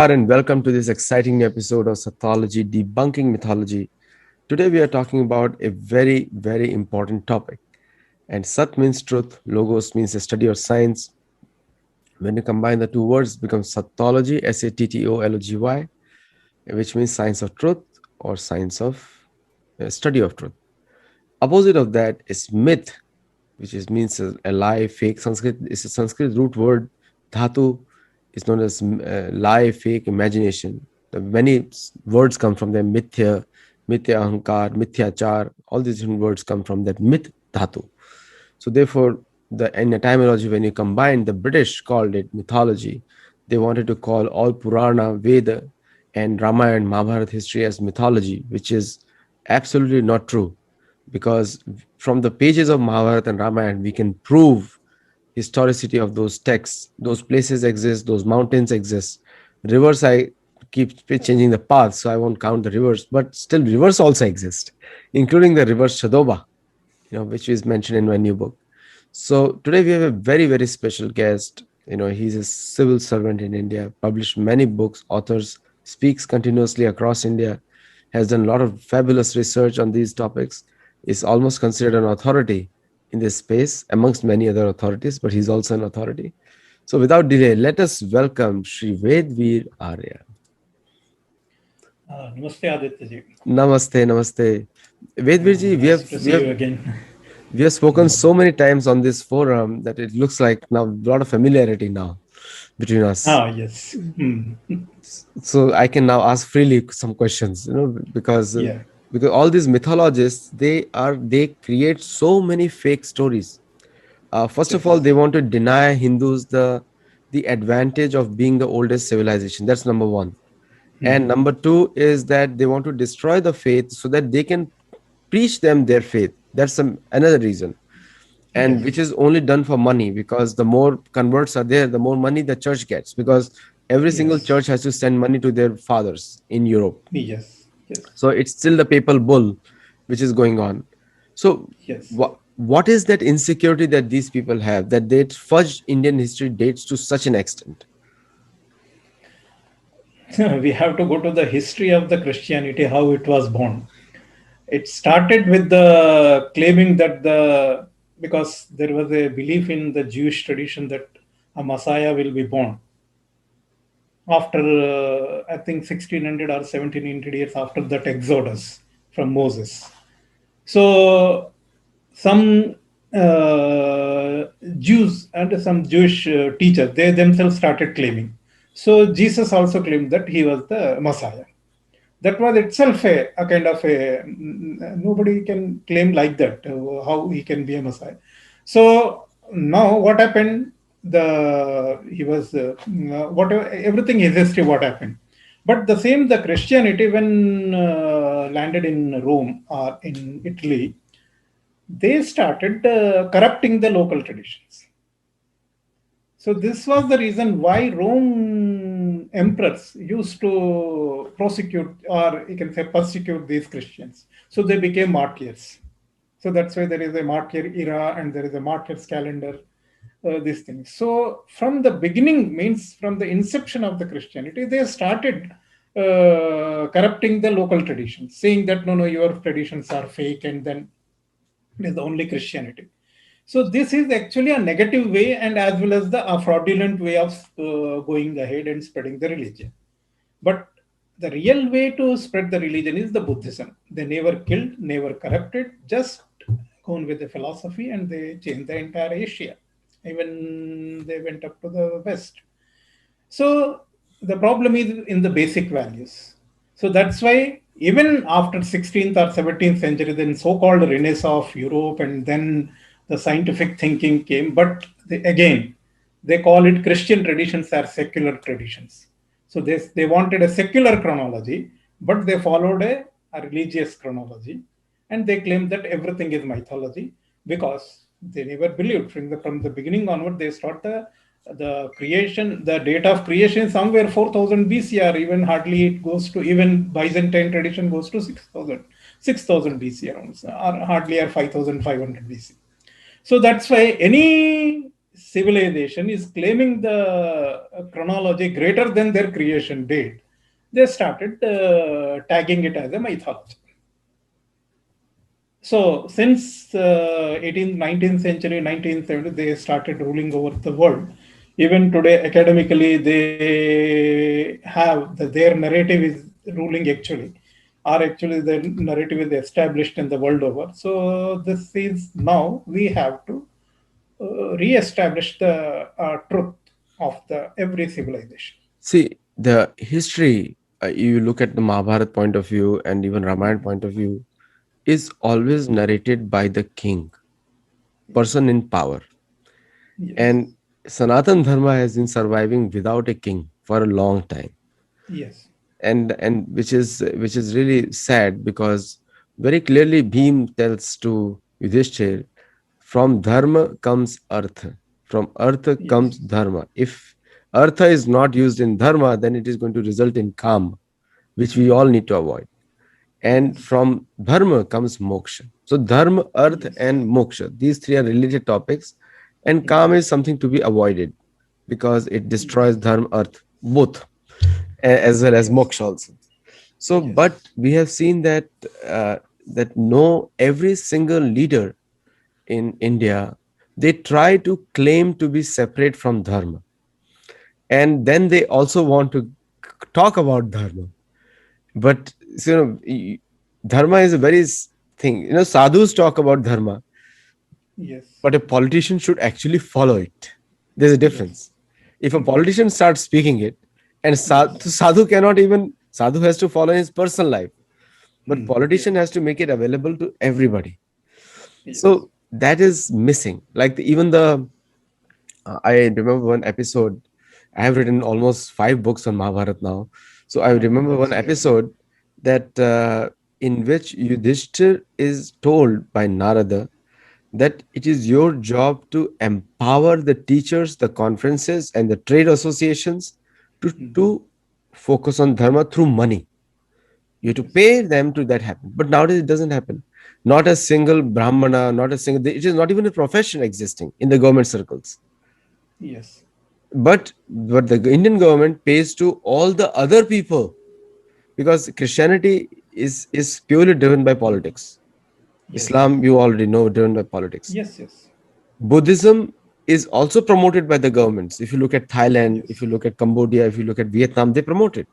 Namaskar and welcome to this exciting new episode of Sathology Debunking Mythology. Today we are talking about a very, very important topic. And Sat means truth, Logos means a study or science. When you combine the two words, it becomes Sattology, Sattology, which means science of truth or science of study of truth. Opposite of that is myth, which means a lie, fake. Sanskrit is a Sanskrit root word. Dhatu is known as lie, fake, imagination. Many words come from them. Mithya ahankar, mithyachar. All these different words come from that myth dhatu. So therefore, in etymology, when you combine, the British called it mythology. They wanted to call all Purana, Veda, and Ramayana and Mahabharata history as mythology, which is absolutely not true, because from the pages of Mahabharata and Ramayana, we can prove historicity of those texts. Those places exist, those mountains exist. Rivers, I keep changing the path, so I won't count the rivers, but still rivers also exist, including the river Shadoba, which is mentioned in my new book. So today we have a very, very special guest. He's a civil servant in India, published many books, authors, speaks continuously across India, has done a lot of fabulous research on these topics, is almost considered an authority in this space amongst many other authorities, but he's also an authority. So without delay, let us welcome Shri Vedveer Arya. Namaste, Aditya ji. Namaste, namaste. Vedveer ji, nice to see you again. We have spoken so many times on this forum that it looks like now a lot of familiarity now between us. Yes. So I can now ask freely some questions, because all these mythologists, they create so many fake stories. First of all, they want to deny Hindus the advantage of being the oldest civilization. That's number one. And number two is that they want to destroy the faith so that they can preach them their faith. That's another reason. And which is only done for money, because the more converts are there, the more money the church gets, because every single church has to send money to their fathers in Europe. So it's still the papal bull which is going on. So what is that insecurity that these people have, that they fudge Indian history dates to such an extent? We have to go to the history of the Christianity, how it was born. It started with the claiming that because there was a belief in the Jewish tradition that a Messiah will be born after, I think, 1600 or 1700 years after that Exodus from Moses. So some Jews and some Jewish teachers, they themselves started claiming. So Jesus also claimed that he was the Messiah. That was itself a kind of nobody can claim like that, how he can be a Messiah. So now what happened? Whatever, everything is history, what happened. But the Christianity, when landed in Rome or in Italy, they started corrupting the local traditions. So this was the reason why Rome emperors used to prosecute, or you can say persecute, these Christians. So they became martyrs. So that's why there is a martyr era and there is a martyrs calendar, these things. So from the beginning, means from the inception of the Christianity, they started corrupting the local traditions, saying that no, your traditions are fake, and then it is the only Christianity. So this is actually a negative way, and as well as a fraudulent way of going ahead and spreading the religion. But the real way to spread the religion is the Buddhism. They never killed, never corrupted, just gone with the philosophy, and they changed the entire Asia. Even they went up to the West. So the problem is in the basic values. So that's why even after 16th or 17th century, then so-called Renaissance of Europe, and then the scientific thinking came. But they call it Christian traditions are secular traditions. So they wanted a secular chronology, but they followed a religious chronology, and they claimed that everything is mythology, because they never believed from the beginning onward. They start the creation, the date of creation somewhere 4000 BC, or even hardly it goes to, even Byzantine tradition goes to 6000 BC around, or hardly or 5500 BC. So that's why any civilization is claiming the chronology greater than their creation date, they started tagging it as a mythology. So since 18th, 19th century, 1970, they started ruling over the world. Even today, academically, they have their narrative is ruling actually, or actually the narrative is established in the world over. So this is now we have to re-establish the truth of the every civilization. See, the history, you look at the Mahabharata point of view and even Ramayana point of view, is always narrated by the king, person in power. Yes, And Sanatan Dharma has been surviving without a king for a long time. yes, And which is really sad, because very clearly Bhim tells to Yudhishthir, from dharma comes artha, from artha yes, comes dharma. If artha is not used in dharma, then it is going to result in kama, which we all need to avoid. And yes, from dharma comes moksha. So dharma, artha, yes. and moksha, these three are related topics, and kama is something to be avoided because it destroys Yes, dharma, artha, both, as well as yes, moksha also. So, yes, but we have seen that that no, every single leader in India, they try to claim to be separate from dharma, and then they also want to talk about dharma. But dharma is a very thing. Sadhus talk about dharma, yes, but a politician should actually follow it. There's a yes, difference. If a politician starts speaking it, and yes, sadhu has to follow his personal life, but yes, politician has to make it available to everybody. yes. So that is missing. Like even the I remember one episode. I have written almost 5 books on Mahabharata now. So I remember That's one great. episode that in which Yudhishthir is told by Narada that it is your job to empower the teachers, the conferences, and the trade associations to focus on dharma through money. You have to Yes, pay them to that happen. But nowadays it doesn't happen. Not a single Brahmana, not a single, it is not even a profession existing in the government circles. yes, But the Indian government pays to all the other people, because Christianity is purely driven by politics. yes, Islam, you already know, driven by politics. yes, yes, Buddhism is also promoted by the governments. If you look at Thailand, if yes, you look at Cambodia, if you look at Vietnam, they promote it.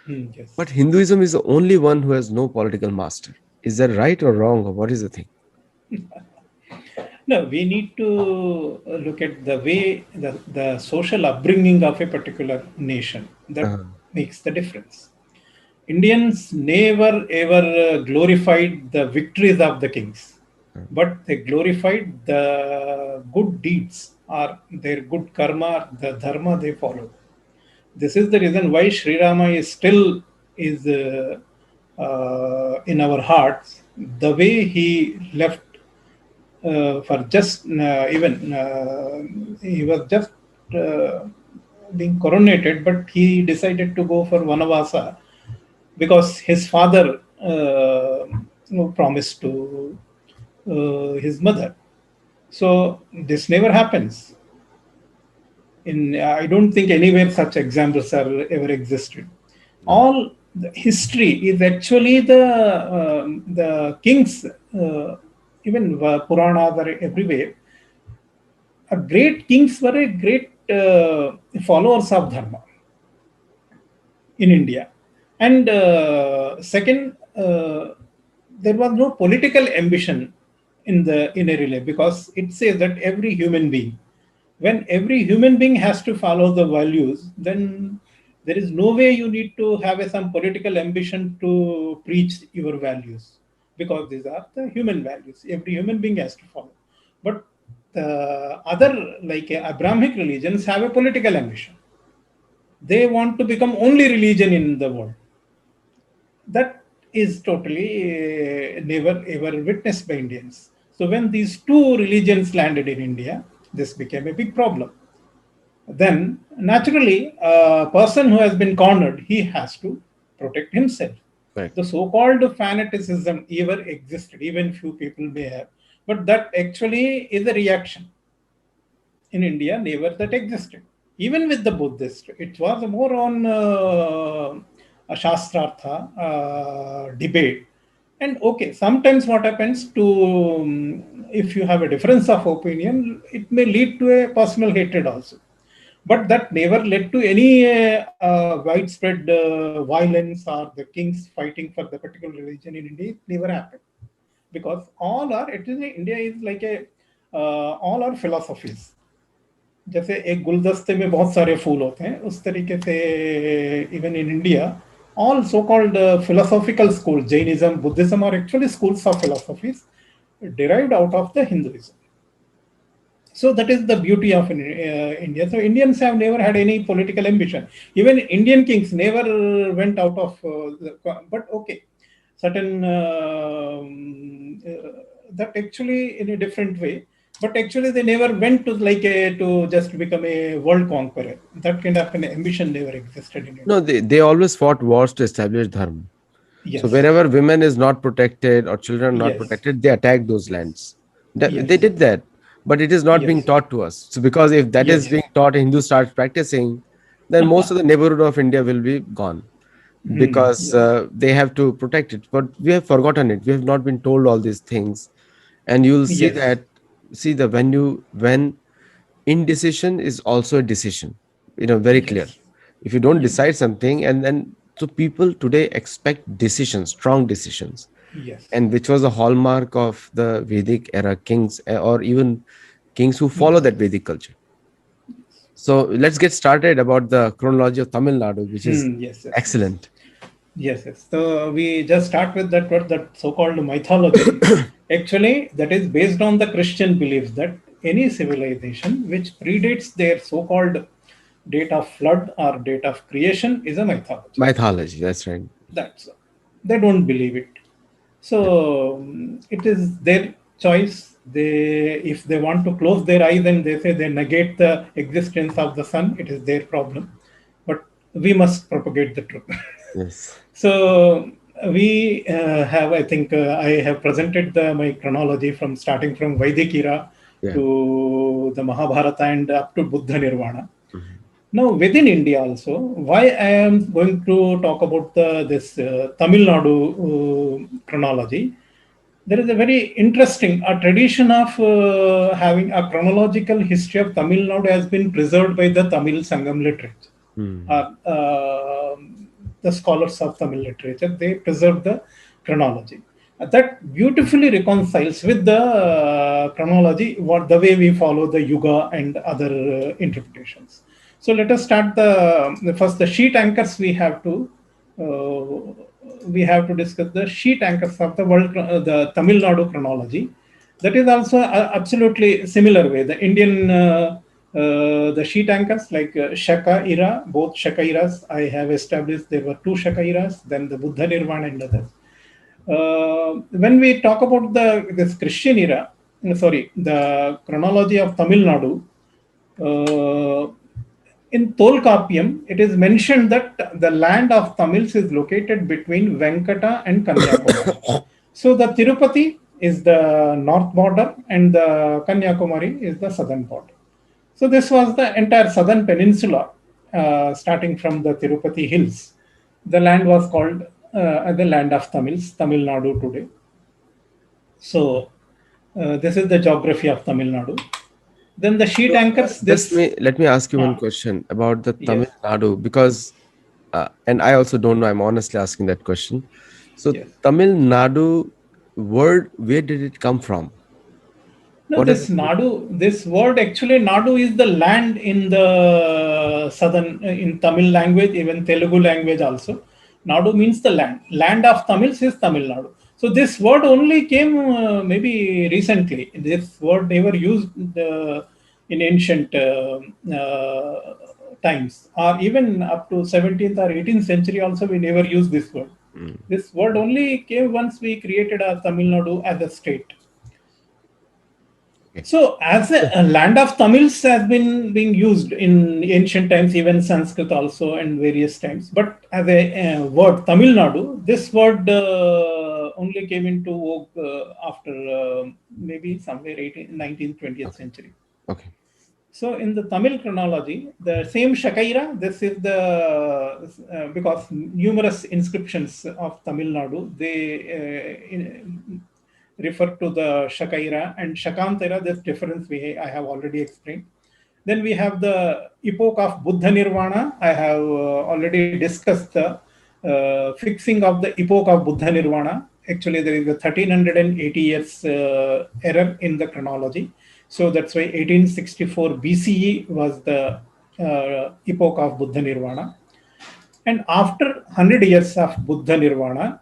yes. But Hinduism is the only one who has no political master. Is that right or wrong, or what is the thing? No, we need to look at the way the social upbringing of a particular nation that Uh, makes the difference. Indians never ever glorified the victories of the kings, but they glorified the good deeds or their good karma, the dharma they followed. This is the reason why Sri Rama is still is in our hearts. The way he left for just even he was just uh, being coronated, but he decided to go for Vanavasa because his father promised to his mother. So this never happens. In I don't think anywhere such examples are ever existed. All the history is actually the kings, even Puranas are everywhere. A great kings were a great followers of dharma in India. And second, there was no political ambition in a relay because it says that every human being, when every human being has to follow the values, then there is no way you need to have some political ambition to preach your values because these are the human values. Every human being has to follow. But the other, like Abrahamic religions, have a political ambition. They want to become only religion in the world. That is totally never ever witnessed by Indians. So when these two religions landed in India, this became a big problem. Then naturally, a person who has been cornered, he has to protect himself. right. The so-called fanaticism ever existed, even few people may have, but that actually is a reaction. in India never that existed. Even with the Buddhist, it was more on a Shastrartha debate. And okay, sometimes what happens to if you have a difference of opinion, it may lead to a personal hatred also. But that never led to any widespread violence or the kings fighting for the particular religion in India. It never happened because all are it is India is like a all are philosophies. जैसे एक गुलदस्ते में बहुत सारे फूल होते हैं उस तरीके से even in India all so-called philosophical schools, Jainism, Buddhism are actually schools of philosophies derived out of the Hinduism. So that is the beauty of India. So Indians have never had any political ambition. Even Indian kings never went out of but okay, certain that actually in a different way. But actually, they never went to like a, to just become a world conqueror. That kind of an ambition never existed in No, India. they always fought wars to establish dharma. So Yes, wherever women is not protected or children are not yes, protected, they attack those lands. They yes, did that, but it is not being yes, taught to us. So because if that is yes. being taught, Hindu starts practicing, then most of the neighborhood of India will be gone because Yes, they have to protect it. But we have forgotten it. We have not been told all these things, and you'll see yes, that see the when indecision is also a decision. Very clear. yes, If you don't yes, decide something, and then so people today expect decisions, strong decisions, yes, and which was a hallmark of the Vedic era kings, or even kings who follow yes. that Vedic culture. So let's get started about the chronology of Tamil Nadu, which is Yes, yes, yes. excellent. Yes, yes. So we just start with that word, that so-called mythology. Actually, that is based on the Christian beliefs that any civilization which predates their so-called date of flood or date of creation is a mythology. Mythology, that's right. That's they don't believe it. Yeah. So it is their choice. They if they want to close their eyes and they say they negate the existence of the sun, it is their problem. But we must propagate the truth. Yes. So we have, I think, I have presented my chronology from starting from Vedic era Yeah. to the Mahabharata and up to Buddha Nirvana. Mhm. Now, within India also, why I am going to talk about this Tamil Nadu chronology. There is a very interesting a tradition of having a chronological history of Tamil Nadu has been preserved by the Tamil Sangam literature. Hmm. The scholars of Tamil literature, they preserve the chronology. That beautifully reconciles with the chronology, what the way we follow the Yuga and other interpretations. So let us start the first the sheet anchors we have to discuss the sheet anchors of the world the Tamil Nadu chronology. That is also absolutely similar way. The Indian the sheet anchors like Shaka era, both Shaka eras I have established there were two Shaka eras, then the Buddha Nirvana and others. When we talk about the this Christian era, sorry, the chronology of Tamil Nadu, uh, in Tolkappiyam, it is mentioned that the land of Tamils is located between Venkata and Kanyakumari. So the Tirupati is the north border and the Kanyakumari is the southern border. So this was the entire southern peninsula, starting from the Tirupati hills. The land was called the land of Tamils, Tamil Nadu today. So this is the geography of Tamil Nadu. Then the sheet So anchors. just This, let me ask you one uh, question about the Tamil yes, Nadu, because and I also don't know. I'm honestly asking that question. So yes. Tamil Nadu word, where did it come from? No, What does this it mean? Nadu, this word actually Nadu is the land in the southern in Tamil language, even Telugu language also. Nadu means the land. Land of Tamils is Tamil Nadu. So this word only came maybe recently. This word never used in ancient times, or even up to 17th or 18th century. Also, we never used this word. Mm. This word only came once we created a Tamil Nadu as a state. Okay. So, as a land of Tamils has been being used in ancient times, even Sanskrit also, and various times. But as a word, Tamil Nadu, this word only came into vogue after maybe somewhere 18th, 19th, 20th Okay. century. Okay. So in the Tamil chronology, the same Shakaira, this is the, because numerous inscriptions of Tamil Nadu, they refer to the Shakaira and Shakantara, this difference I have already explained. Then we have the epoch of Buddha Nirvana. I have already discussed the fixing of the epoch of Buddha Nirvana. Actually, there is a 1380 years error in the chronology. So that's why 1864 BCE was the epoch of Buddha Nirvana. And after 100 years of Buddha Nirvana,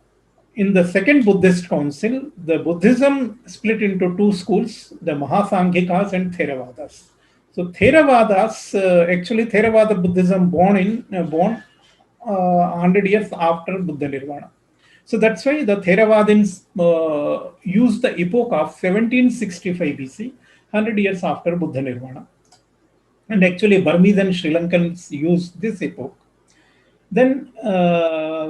in the second Buddhist council, the Buddhism split into two schools, the Mahasanghhikas and Theravadas. So Theravadas, actually Theravada Buddhism born 100 years after Buddha Nirvana. So that's why the Theravadins used the epoch of 1765 BC, 100 years after Buddha Nirvana. And actually Burmese and Sri Lankans used this epoch. Then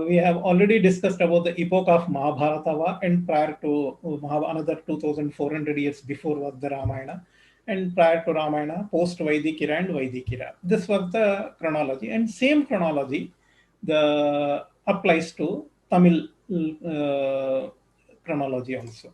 we have already discussed about the epoch of Mahabharata, and prior to another 2400 years before was the Ramayana, and prior to Ramayana, post Vaidikira and Vaidikira. This was the chronology, and same chronology the applies to Tamil chronology also.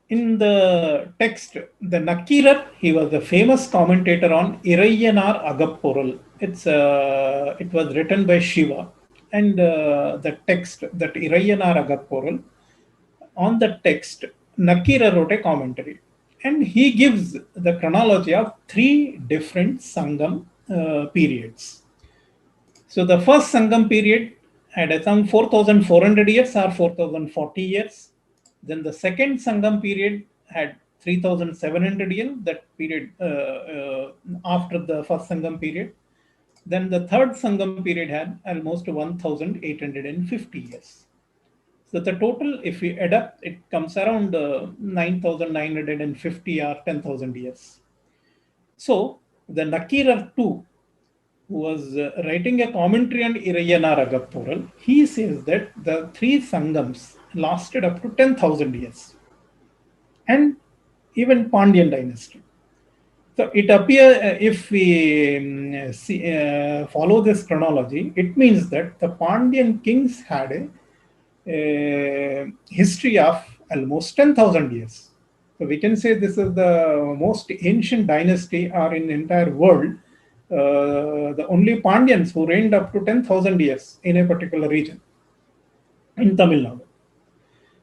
In the text, the Nakirar, he was a famous commentator on Irayyanar Agapporul. It was written by Shiva, and the text that Irayyanar Agapporul, on the text, Nakira wrote a commentary, and he gives the chronology of three different Sangam periods. So the first Sangam period had some 4,400 years or 4,040 years. Then the second Sangam period had 3,700 years, that period after the first Sangam period. Then the third Sangam period had almost 1,850 years. So the total, if we add up, it comes around 9,950 or 10,000 years. So the Nakirar too, who was writing a commentary on Irayyanar Agapporul, he says that the three Sangams lasted up to 10,000 years, and even Pandyan dynasty. So it appears, if we follow this chronology, it means that the Pandyan kings had a history of almost 10,000 years. So we can say this is the most ancient dynasty or in the entire world, the only Pandyans who reigned up to 10,000 years in a particular region in Tamil Nadu.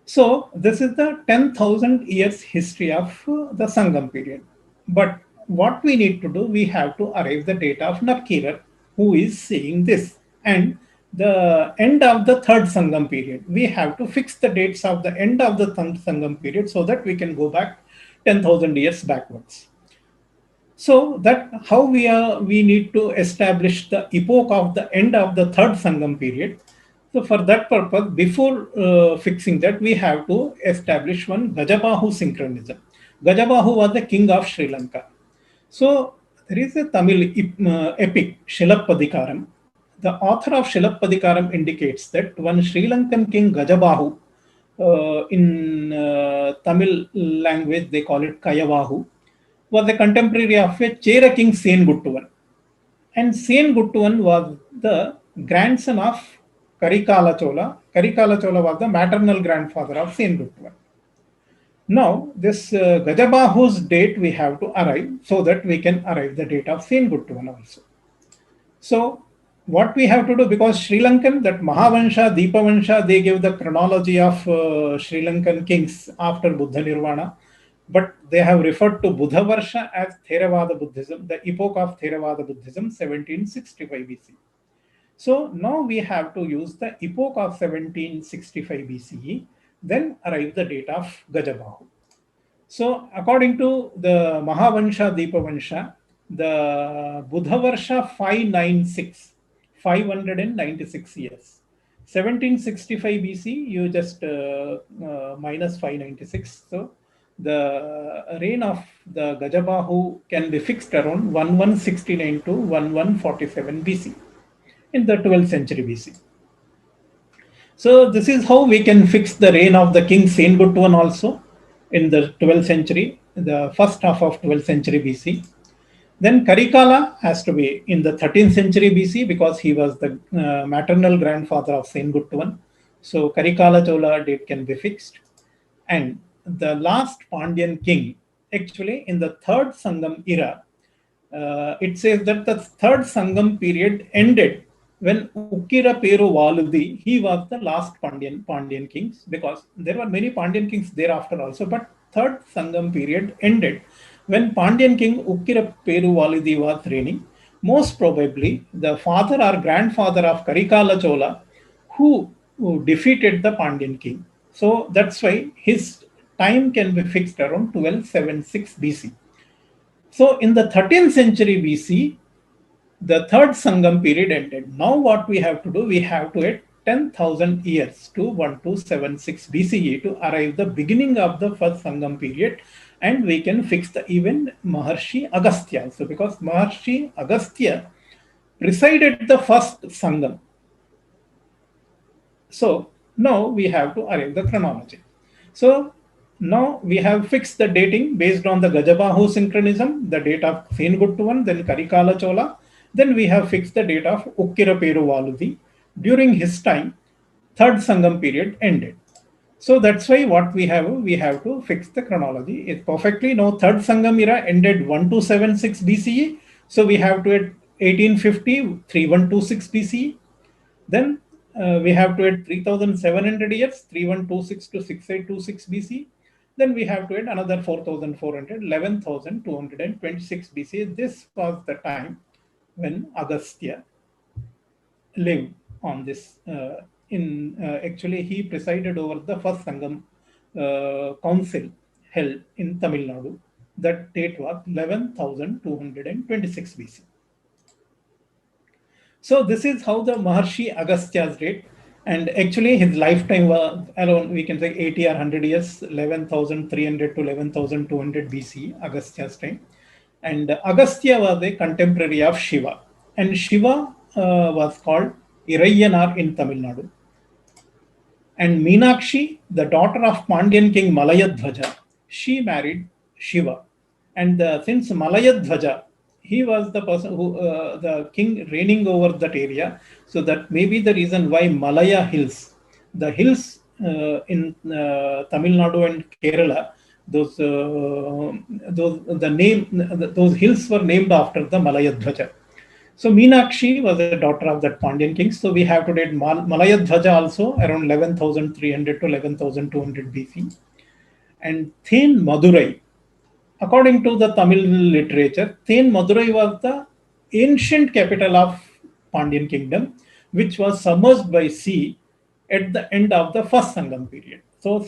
So this is the 10,000 years history of the Sangam period. But what we need to do, we have to arrive the data of Nakirar, who is saying this, and the end of the third Sangam period. We have to fix the dates of the end of the third Sangam period so that we can go back 10,000 years backwards. So that how we need to establish the epoch of the end of the third Sangam period. So for that purpose, before fixing that, we have to establish one Gajabahu synchronism. Gajabahu was the king of Sri Lanka. So there is a Tamil epic, Shilappadikaram. The author of Shilappadikaram indicates that one Sri Lankan king Gajabahu, in Tamil language they call it Kayavahu, was a contemporary of a Chera king Senguttuvan. And Senguttuvan was the grandson of Karikala Chola. Karikala Chola was the maternal grandfather of Senguttuvan. Now, this Gajabahu's date we have to arrive so that we can arrive the date of Senguttuvan also. So, what we have to do, because Sri Lankan, that Mahavansha, Deepavansha, they give the chronology of Sri Lankan kings after Buddha Nirvana, but they have referred to Buddha Varsha as Theravada Buddhism, the epoch of Theravada Buddhism, 1765 BC. So now we have to use the epoch of 1765 BCE, then arrive the date of Gajabahu. So according to the Mahavansha, Deepavansha, the Buddha Varsha 596 years. 1765 BC, you just minus 596. So the reign of the Gajabahu can be fixed around 1169 to 1147 BC in the 12th century BC. So this is how we can fix the reign of the king Senguttuvan also in the 12th century, the first half of 12th century BC. Then Karikala has to be in the 13th century BC because he was the maternal grandfather of Senguttuvan. So Karikala Chola date can be fixed. And the last Pandyan king, actually in the third Sangam era, it says that the third Sangam period ended when Ukira Peru Valudi, he was the last Pandyan kings, because there were many Pandyan kings thereafter also, but third Sangam period ended when Pandyan king Ukira Peru Valudi was reigning. Most probably the father or grandfather of Karikala Chola who defeated the Pandyan king. So that's why his time can be fixed around 1276 BC. So in the 13th century BC, the third Sangam period ended. Now what we have to do, we have to add 10,000 years to 1276 BCE to arrive the beginning of the first Sangam period, and we can fix the even Maharshi Agastya. So because Maharshi Agastya presided the first Sangam, so now we have to arrange the chronology. So now we have fixed the dating based on the Gajabahu synchronism, the date of Senguttuvan, then Karikala Chola. Then we have fixed the date of Ukkira Peru Valudi. During his time, third Sangam period ended. So that's why what we have to fix the chronology. It's perfectly no third Sangam era ended 1276 BCE. So we have to add 1850 3126 BCE. Then we have to add 3700 years, 3126 to 6826 BC. Then we have to add another 4400, 11,226 BC. This was the time when Agastya lived on this. Actually, he presided over the first Sangam council held in Tamil Nadu. That date was 11,226 BC. So this is how the Maharshi Agastya's date, and actually his lifetime was around, we can say 80 or 100 years, 11,300 to 11,200 BC, Agastya's time. And Agastya was a contemporary of Shiva, and Shiva was called Irayyanar in Tamil Nadu. And Meenakshi, the daughter of Pandyan king Malayadhwaja, she married Shiva. And since Malayadhwaja, he was the person who, the king reigning over that area, so that may be the reason why Malaya hills, the hills in Tamil Nadu and Kerala, those the name, those hills were named after the Malayadhwaja. So Meenakshi was a daughter of that Pandyan king. So we have to date Malayadhwaja also around 11,300 to 11,200 BC. And Then Madurai, according to the Tamil literature, Then Madurai was the ancient capital of Pandyan kingdom, which was submerged by sea at the end of the first Sangam period. So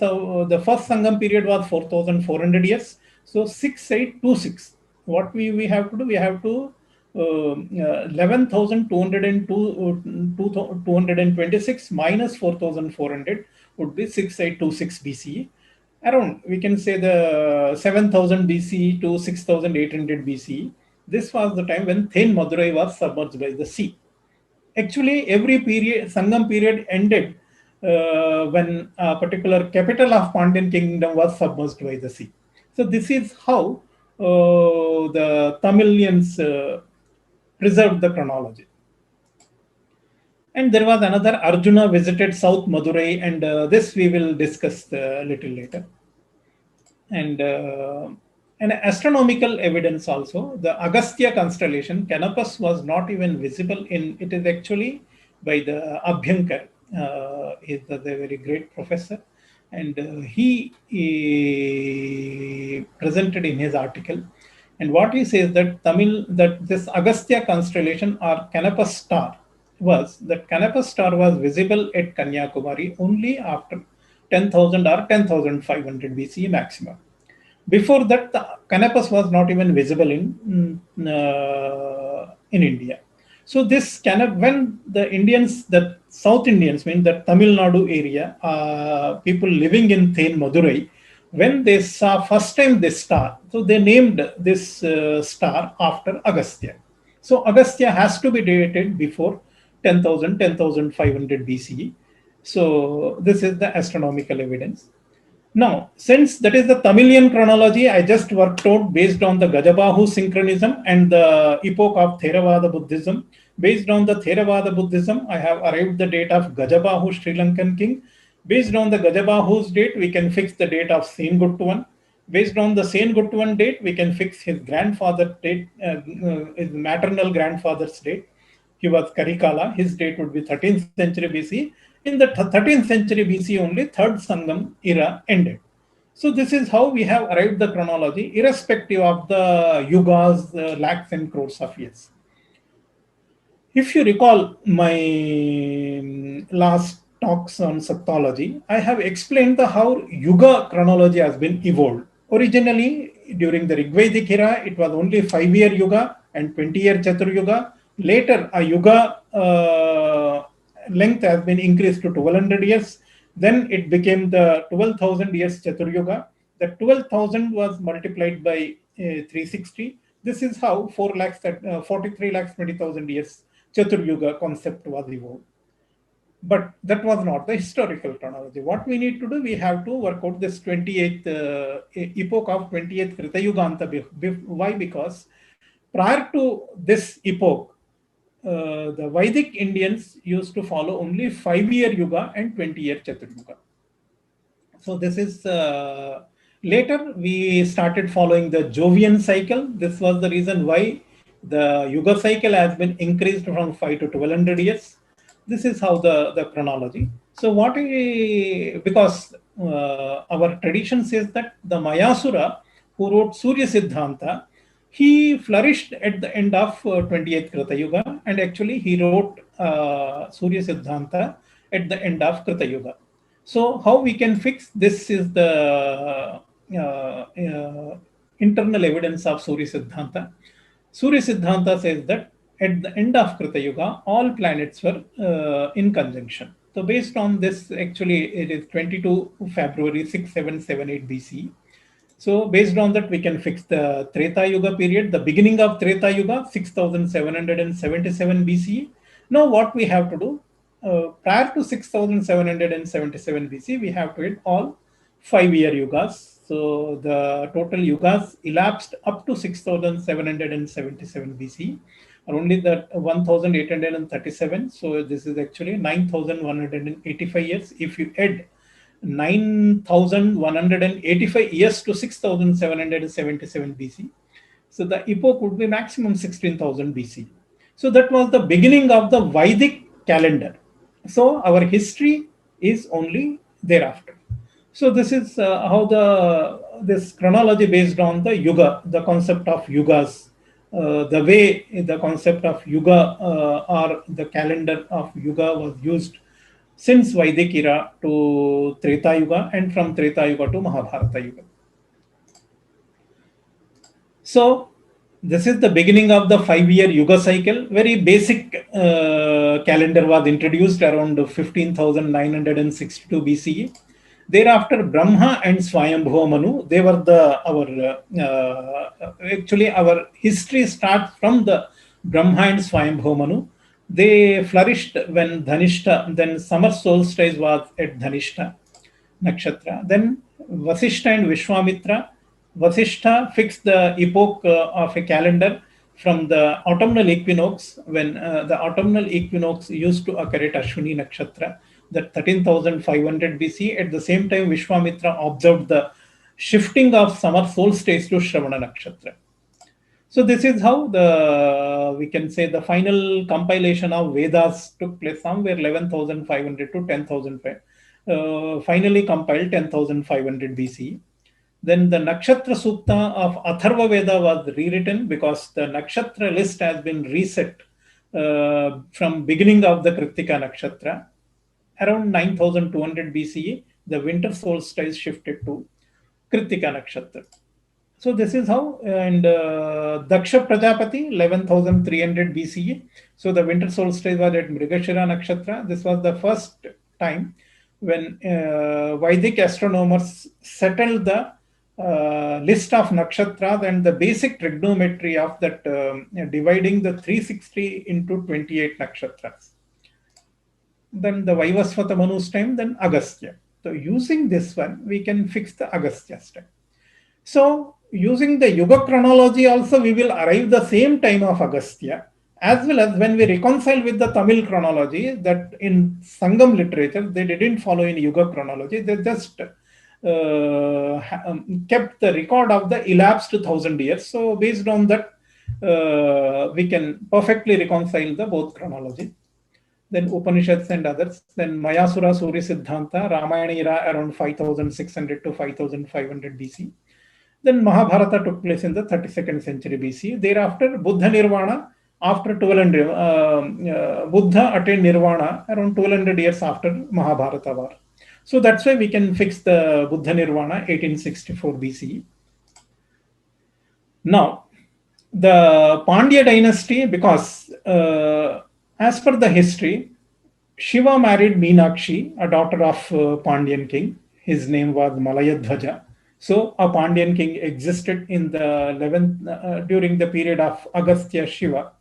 the first Sangam period was 4,400 years. So 6826. What we have to do, we have to 11,226 minus 4,400 would be 6826 BCE. Around, we can say the 7,000 BCE to 6,800 BCE. This was the time when Then Madurai was submerged by the sea. Actually, every period, Sangam period ended when a particular capital of Pandyan kingdom was submerged by the sea. So this is how the Tamilians preserved the chronology. And there was another Arjuna visited South Madurai, and this we will discuss a little later. And astronomical evidence also, the Agastya constellation, Canopus, was not even visible in, it is actually by the Abhyankar, is a very great professor, and he presented in his article. And what he says that this Agastya constellation or Canopus star was, that Canopus star was visible at Kanyakumari only after 10,000 or 10,500 BCE maximum. Before that, the Canopus was not even visible in India. So this when the Indians, the South Indians, mean the Tamil Nadu area, people living in Then Madurai, when they saw first time this star, so they named this star after Agastya. So Agastya has to be dated before 10,000, 10,500 BCE. So this is the astronomical evidence. Now, since that is the Tamilian chronology, I just worked out based on the Gajabahu synchronism and the epoch of Theravada Buddhism. Based on the Theravada Buddhism, I have arrived the date of Gajabahu Sri Lankan king. Based on the Gajabahu's date, we can fix the date of Senguttuvan. Based on the Senguttuvan date, we can fix his grandfather date, his maternal grandfather's date. He was Karikala. His date would be 13th century BC. In the 13th century BC only, third Sangam era ended. So this is how we have arrived the chronology, irrespective of the yugas, lakhs and crores of years. If you recall my last talks on Saptology, I have explained the how Yuga chronology has been evolved. Originally, during the Rigvedic era, it was only 5-year Yuga and 20-year Chatur Yuga. Later, a Yuga length has been increased to 1200 years. Then it became the 12,000 years Chatur Yuga. The 12,000 was multiplied by 360. This is how 4 lakhs, 43 lakhs 20,000 years Chatur Yuga concept was evolved. But that was not the historical chronology. What we need to do, we have to work out this 28th epoch of 28th Krita Yuganta. Why? Because prior to this epoch, the Vedic Indians used to follow only 5-year Yuga and 20-year Chatur Yuga. So this is later we started following the Jovian cycle. This was the reason why the Yuga cycle has been increased from 5 to 1200 years. This is how the chronology. So what we, because our tradition says that the Mayasura who wrote Surya Siddhanta, he flourished at the end of 28th Krita Yuga, and actually he wrote Surya Siddhanta at the end of Krita Yuga. So how we can fix this is the internal evidence of Surya Siddhanta. Surya Siddhanta says that at the end of Krita Yuga, all planets were in conjunction. So based on this, actually it is 22 February 6778 BC. So based on that, we can fix the Treta Yuga period, the beginning of Treta Yuga, 6777 BC. Now what we have to do, prior to 6777 BC, we have to add all 5-year yugas. So the total yugas elapsed up to 6777 BC, or only the 1837. So this is actually 9185 years. If you add 9185 years to 6777 BC, so the epoch would be maximum 16,000 BC. So that was the beginning of the Vedic calendar. So our history is only thereafter. So this is how this chronology based on the yuga, the concept of yugas, the way the concept of yuga or the calendar of yuga was used since Vedic era to Treta Yuga, and from Treta Yuga to Mahabharata Yuga. So this is the beginning of the 5-year Yuga cycle. Very basic calendar was introduced around 15,962 BCE. Thereafter, Brahma and Swayambhuva Manu, they were actually our history starts from the Brahma and Swayambhuva Manu. They flourished when Dhanishta, then summer solstice was at Dhanishta Nakshatra. Then Vasishta and Vishwamitra. Vasishta fixed the epoch of a calendar from the autumnal equinox, when the autumnal equinox used to occur at Ashwini Nakshatra, that 13,500 BC. At the same time, Vishwamitra observed the shifting of summer solstice to Shravana Nakshatra. So this is how we can say the final compilation of Vedas took place somewhere 11,500 to 10,005. Finally compiled 10,500 BC. Then the Nakshatra Sukta of Atharva Veda was rewritten because the Nakshatra list has been reset from beginning of the Kritika Nakshatra. Around 9,200 BCE, the winter solstice shifted to Kritika Nakshatra. So this is how, and Daksha Prajapati, 11,300 BCE. So the winter solstice was at Mrigashira Nakshatra. This was the first time when Vedic astronomers settled the list of nakshatras and the basic trigonometry of that, dividing the 360 into 28 nakshatras. Then the Vaivasvata Manu's time, then Agastya. So using this one, we can fix the Agastya step. So using the Yuga chronology also, we will arrive the same time of Agastya, as well as when we reconcile with the Tamil chronology, that in Sangam literature, they didn't follow in Yuga chronology. They just kept the record of the elapsed 1,000 years. So based on that, we can perfectly reconcile the both chronology. Then Upanishads and others. Then Mayasura Surya Siddhanta, Ramayana era around 5,600 to 5,500 BC. Then Mahabharata took place in the 32nd century BC. Thereafter, Buddha Nirvana after 1200. Buddha attained Nirvana around 1200 years after Mahabharata war. So that's why we can fix the Buddha Nirvana 1864 BCE. Now, the Pandya dynasty, because as per the history, Shiva married Meenakshi, a daughter of Pandyan king. His name was Malayadhwaja. So a Pandyan king existed in the 11th during the period of Agastya Shiva.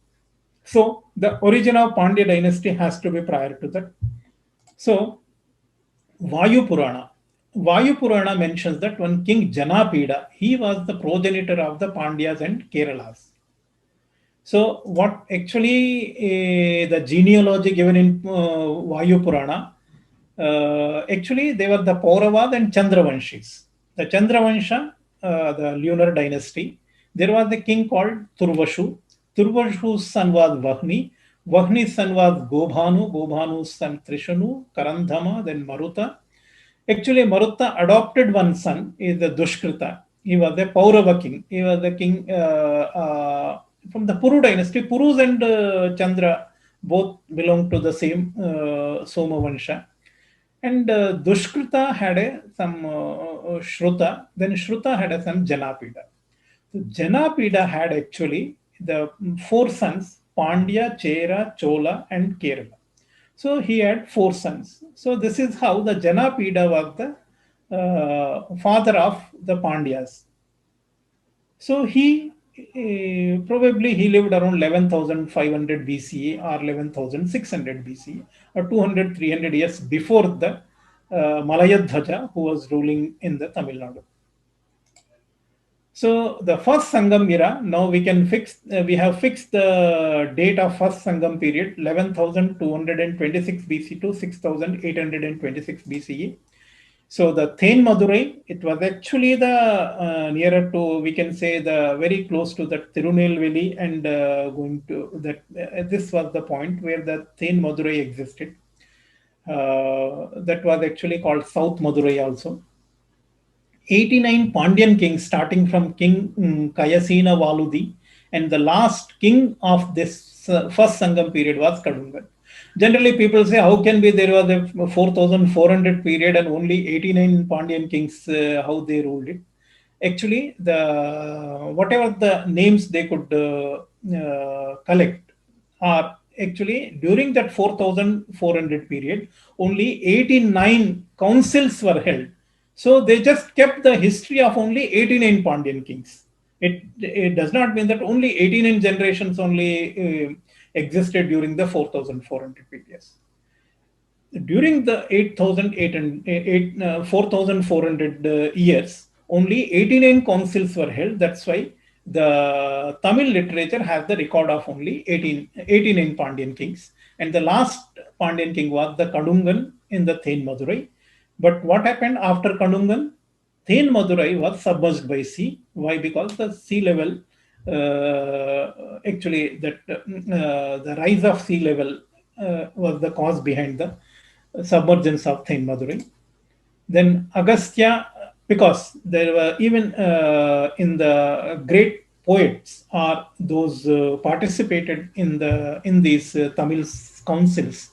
So the origin of Pandya dynasty has to be prior to that. So Vayu Purana. Vayu Purana mentions that one king Janapida, he was the progenitor of the Pandyas and Keralas. So what actually the genealogy given in Vayu Purana, actually they were the Pauravas and Chandravanshis. The Chandravansha, the lunar dynasty, there was a king called Turvashu. Turvashu's son was Vahni. Vahni's son was Gobhanu. Gobhanu's son Trishanu, Karandhama, then Maruta. Actually, Maruta adopted one son, is the Dushkrita. He was the Paurava king. He was the king from the Puru dynasty. Purus and Chandra both belong to the same Soma Vansha. And Dushkrita had some Shruta. Then Shruta had some Janapida. So Janapida had actually the four sons: Pandya, Chera, Chola, and Kerala. So he had four sons. So this is how the Janapida was the father of the Pandyas. So he probably he lived around 11,500 BCE or 11,600 BCE or 200, 300 years before the Malayadhwaja, who was ruling in the Tamil Nadu. So the first Sangam era, now we can fix, we have fixed the date of first Sangam period, 11,226 BC to 6,826 BCE. So the Then Madurai, it was actually the nearer to, we can say, the very close to the Tirunelveli, and going to that, this was the point where the Then Madurai existed. That was actually called South Madurai also. 89 Pandyan kings, starting from King Kayasena Valudi, and the last king of this first Sangam period was Kadungan. Generally, people say, how can be there was a 4,400 period and only 89 Pandyan kings, how they ruled it? Actually, the whatever the names they could collect are actually during that 4,400 period, only 89 councils were held. So they just kept the history of only 89 Pandyan kings. It does not mean that only 89 generations only existed during the 4,400 periods. During the 4,400 years, only 89 councils were held. That's why the Tamil literature has the record of only 89 Pandyan kings. And the last Pandyan king was the Kadungan in the Then Madurai. But what happened after Kadungan? Then Madurai was submerged by sea. Why? Because the sea level, actually, the rise of sea level was the cause behind the submergence of Then Madurai. Then Agastya, because there were even in the great poets or those participated in these Tamil councils,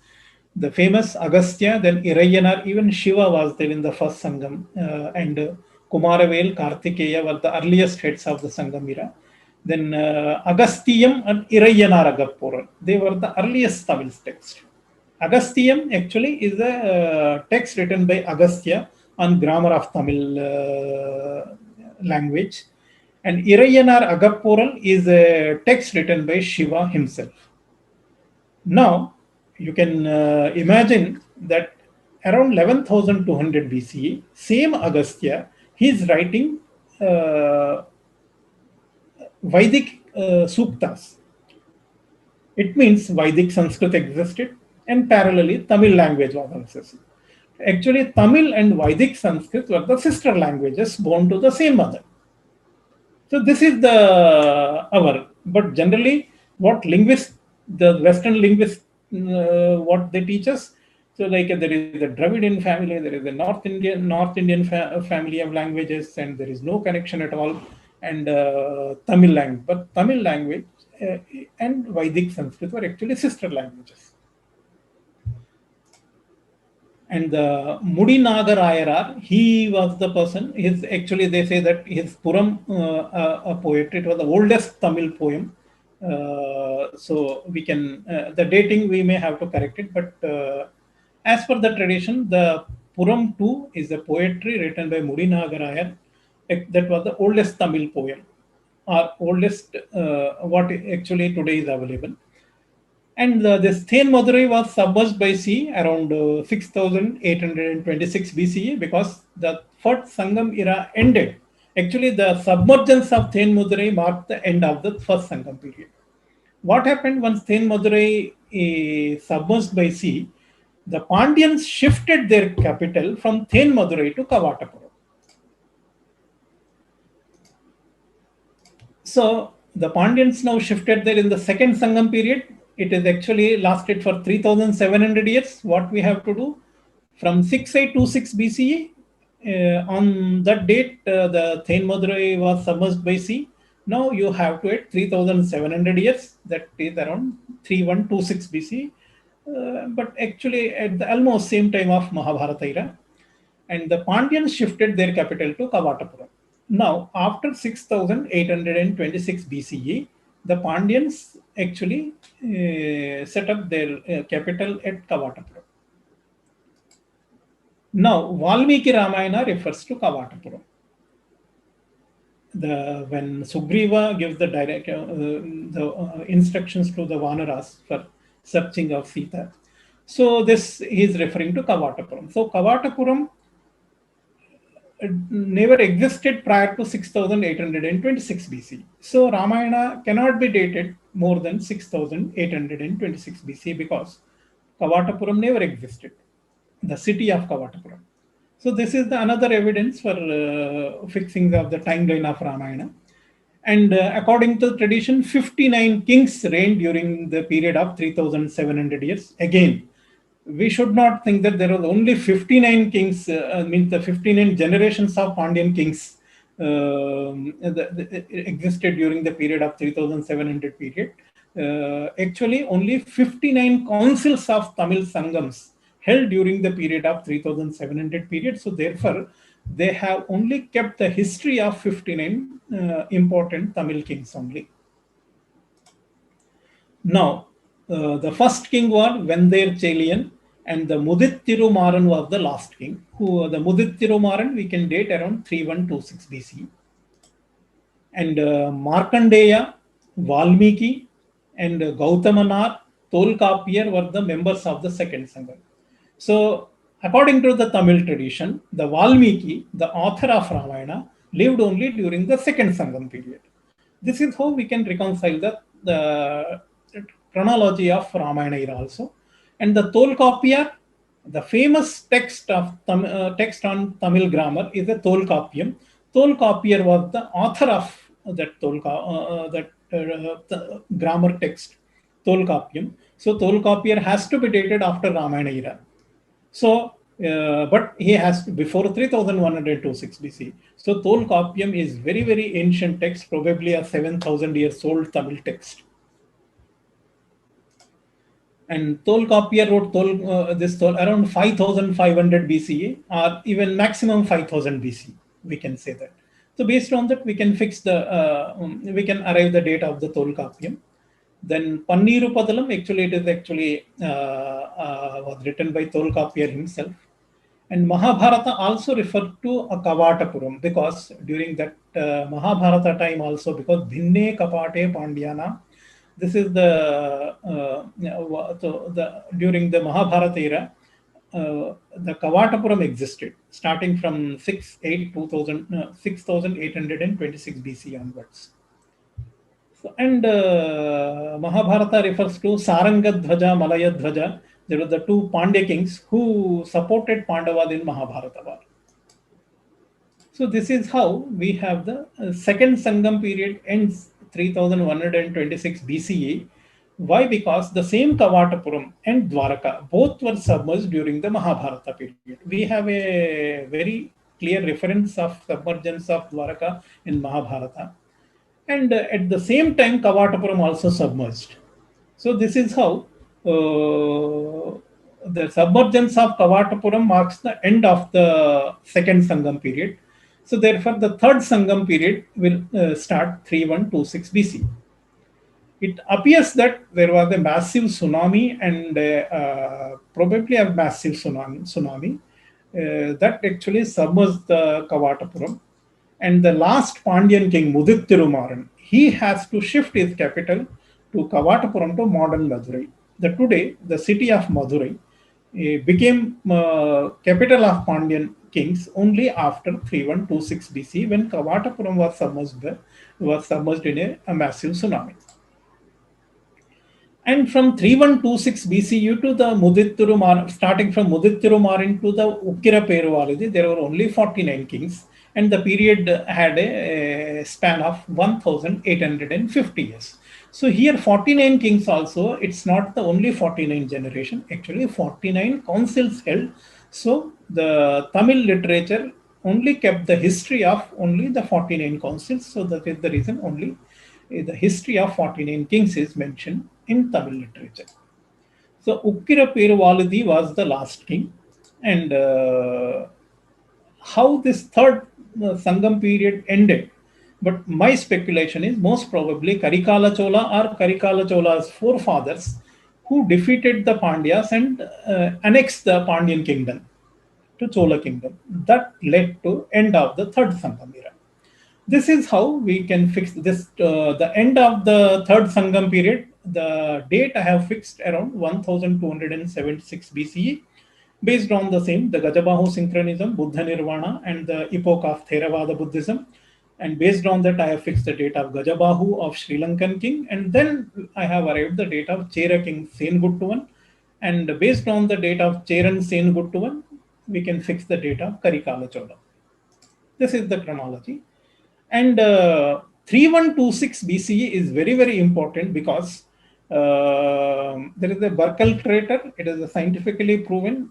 the famous Agastya, then Irayyanar, even Shiva was there in the first Sangam, and Kumaravel, Kartikeya were the earliest heads of the Sangam era. Then Agastiyam and Irayyanar Agappuram, they were the earliest Tamil text. Agastiyam actually is a text written by Agastya on grammar of Tamil language, and Irayyanar Agappuram is a text written by Shiva himself. Now, you can imagine that around 11,200 BCE, same Agastya, he is writing Vedic Suktas. It means Vedic Sanskrit existed and parallelly Tamil language was also. Actually, Tamil and Vedic Sanskrit were the sister languages born to the same mother. So this is the our. But generally, what linguists, the Western linguists, what they teach us. So like there is a Dravidian family, there is a North Indian family of languages, and there is no connection at all. And Tamil language, but Tamil language and Vedic Sanskrit were actually sister languages. And the Mudi Nagarayar, he was the person. His actually they say that his Puram a poetry. It was the oldest Tamil poem. So we can the dating we may have to correct it, but as per the tradition, the Puram 2 is a poetry written by Mudi Nagarayar. That was the oldest Tamil poem, or oldest what actually today is available. And this Then Madurai was submerged by sea around 6826 BCE because the first Sangam era ended. Actually, the submergence of Then Madurai marked the end of the first Sangam period. What happened once Then Madurai submerged by sea? The Pandyans shifted their capital from Then Madurai to Kavatapuram. So the Pandyans now shifted there in the second Sangam period. It is actually lasted for 3,700 years. What we have to do from 6826 BCE, on that date, the Then Madurai was submerged by sea. Now you have to wait 3,700 years. That is around 3126 BC. But actually, at the almost same time of Mahabharata era, and the Pandyans shifted their capital to Kavatapuram. Now, after 6826 BCE, the Pandyans actually set up their capital at Kavatapuram. Now, Valmiki Ramayana refers to Kavatapuram. When Sugriva gives the instructions to the Vanaras for searching of Sita, so this he is referring to Kavatapuram. So Kavatapuram never existed prior to 6826 BC. So Ramayana cannot be dated more than 6826 BC because Kavatapuram never existed, the city of Kavatapuram. So this is another evidence for fixing of the timeline of Ramayana. And according to tradition, 59 kings reigned during the period of 3,700 years. Again, we should not think that there was only 59 kings, means the 59 generations of Pandyan kings existed during the period of 3,700 period. Actually, only 59 councils of Tamil Sangams held during the period of 3,700 period. So therefore, they have only kept the history of 59 important Tamil kings only. Now, the first king was Vendir Chelian, and the Mudit Tirumaran was the last king. The Mudit Tirumaran we can date around 3126 BC. And Markandeya, Valmiki, and Gautamanar, Tolkapiyar were the members of the second Sangam. So, according to the Tamil tradition, the Valmiki, the author of Ramayana, lived only during the second Sangam period. This is how we can reconcile the chronology of Ramayana era also. And the Tolkapiyar, the famous text on Tamil grammar is the Tolkapiyam. Tolkapiyar was the author of that grammar text, Tolkapiyam. So Tolkapiyar has to be dated after Ramayana era. So, but he has before 3126 BC. So Tolkapiyam is very, very ancient text, probably a 7,000 years old Tamil text. And Tolkapiyar wrote around 5,500 BCE, or even maximum 5,000 BC. We can say that. So based on that, we can fix we can arrive the date of the Tolkapiyam. Then Panniru Padalam, actually it is was written by Tolkapiyar himself. And Mahabharata also referred to a Kavatapuram because during that Mahabharata time also, because Bhinne Kapate Pandyana, this is during the Mahabharata era, the Kavatapuram existed starting from 6826 BC onwards. So, and Mahabharata refers to Sarangadhvaja, Malayadhvaja. There were the two Pandya kings who supported Pandavas in Mahabharata war. So this is how we have the second Sangam period ends 3126 BCE. Why? Because the same Kavatapuram and Dwaraka both were submerged during the Mahabharata period. We have a very clear reference of submergence of Dwaraka in Mahabharata. And at the same time, Kavatapuram also submerged. So this is how the submergence of Kavatapuram marks the end of the second Sangam period. So therefore, the third Sangam period will start 3126 BC. It appears that there was a massive tsunami and probably a massive tsunami that actually submerged the Kavatapuram. And the last Pandyan king, Mudittirumaran, he has to shift his capital to Kavatapuram to modern Madurai. Today, the city of Madurai became capital of Pandyan kings only after 3126 BC when Kavatapuram was submerged in a massive tsunami. And from 3126 BCU to the Mudittirumaran, starting from Mudittirumaran to the Ukkira Peruvalidi, there were only 49 kings, and the period had a span of 1850 years. So here 49 kings also, it's not the only 49 generation, actually 49 councils held. So the Tamil literature only kept the history of only the 49 councils. So that is the reason only the history of 49 kings is mentioned in Tamil literature. So Ukkira Peruvaludi was the last king, and how this third Sangam period ended. But my speculation is most probably Karikala Chola or Karikala Chola's forefathers who defeated the Pandyas and annexed the Pandyan kingdom to Chola kingdom. That led to end of the third Sangam era. This is how we can fix this. The end of the third Sangam period, the date I have fixed around 1276 BCE, based on the same, the Gajabahu synchronism, Buddha Nirvana, and the epoch of Theravada Buddhism. And based on that, I have fixed the date of Gajabahu of Sri Lankan king. And then I have arrived the date of Chera king Senguttuvan. And based on the date of Cheran Senguttuvan, we can fix the date of Karikala Chola. This is the chronology. And 3126 BCE is very, very important because there is a Burkle crater. It is scientifically proven.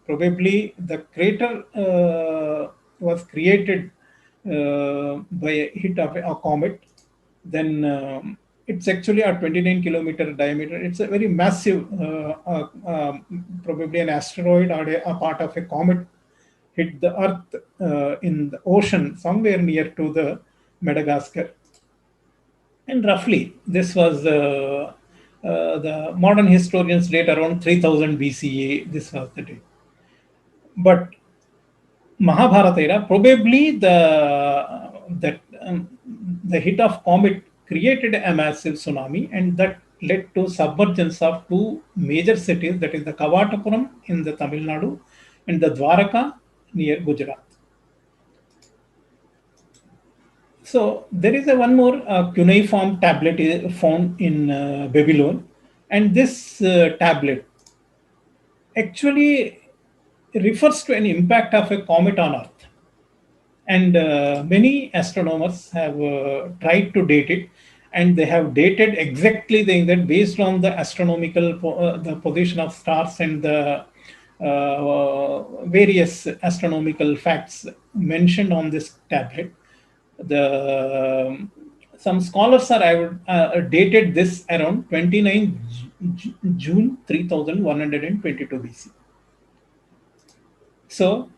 Probably the crater was created by a hit of a comet. Then it's actually a 29-kilometer diameter. It's a very massive, probably an asteroid or a part of a comet hit the earth in the ocean somewhere near to the Madagascar. And roughly, this was the modern historians date around 3000 BCE. This was the date. But Mahabharata era, probably the hit of comet created a massive tsunami, and that led to submergence of two major cities, that is the Kavatapuram in the Tamil Nadu and the Dwaraka near Gujarat. So there is one more cuneiform tablet found in Babylon, and this tablet actually refers to an impact of a comet on Earth. And many astronomers have tried to date it, and they have dated exactly that based on the astronomical the position of stars and the various astronomical facts mentioned on this tablet. Some scholars are dated this around 29 June 3122 BC. So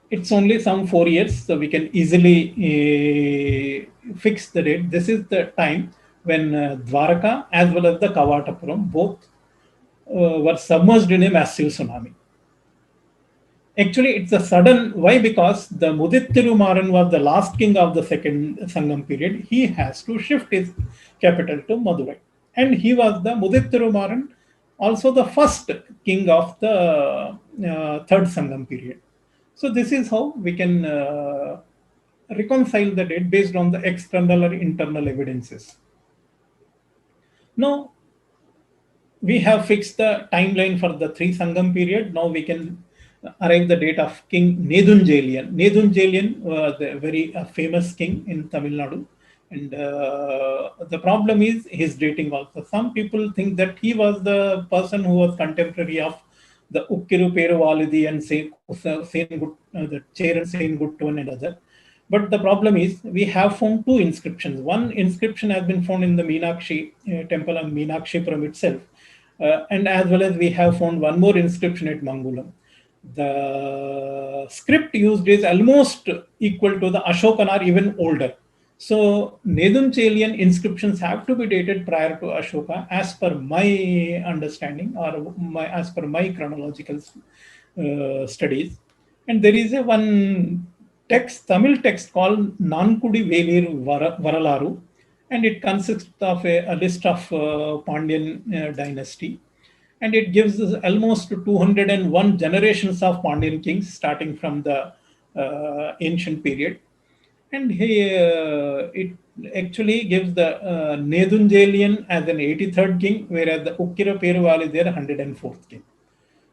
it's only some 4 years, so we can easily fix the date. This is the time when Dwaraka as well as the Kavatapuram both were submerged in a massive tsunami. Actually, it's a sudden. Why? Because the Mudittirumaran was the last king of the second Sangam period. He has to shift his capital to Madurai. And he was the Mudittirumaran also the first king of the third Sangam period. So this is how we can reconcile the date based on the external or internal evidences. Now we have fixed the timeline for the three Sangam period. Now we can arrive the date of King Nedunjelian. Nedunjelian was a very famous king in Tamil Nadu. And the problem is his dating also. Some people think that he was the person who was contemporary of the Ukkiru Peruvalidi and the Cheran Sen Guttuvan and other. But the problem is we have found two inscriptions. One inscription has been found in the Meenakshi temple and Meenakshipuram itself. And as well as we have found one more inscription at Mangulam. The script used is almost equal to the Ashokan or even older. So Nedunchelian inscriptions have to be dated prior to Ashoka as per my understanding or as per my chronological studies. And there is a one text, Tamil text called Nankudi Velir Varalaru, and it consists of a list of Pandyan dynasty, and it gives us almost 201 generations of Pandyan kings starting from the ancient period. And it actually gives the Nedunjelian as an 83rd king, whereas the Ukkira Peruval is their 104th king.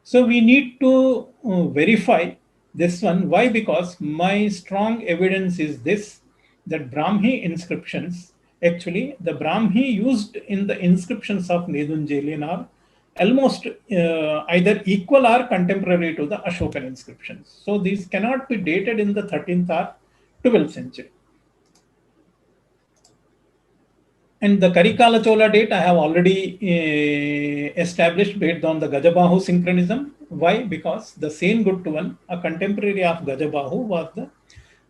So we need to verify this one. Why? Because my strong evidence is this, that Brahmi inscriptions, actually the Brahmi used in the inscriptions of Nedunjelian are almost either equal or contemporary to the Ashokan inscriptions. So these cannot be dated in the 13th or 12th century. And the Karikala Chola date I have already established based on the Gajabahu synchronism. Why? Because the Sen Guttuvan, a contemporary of Gajabahu, was the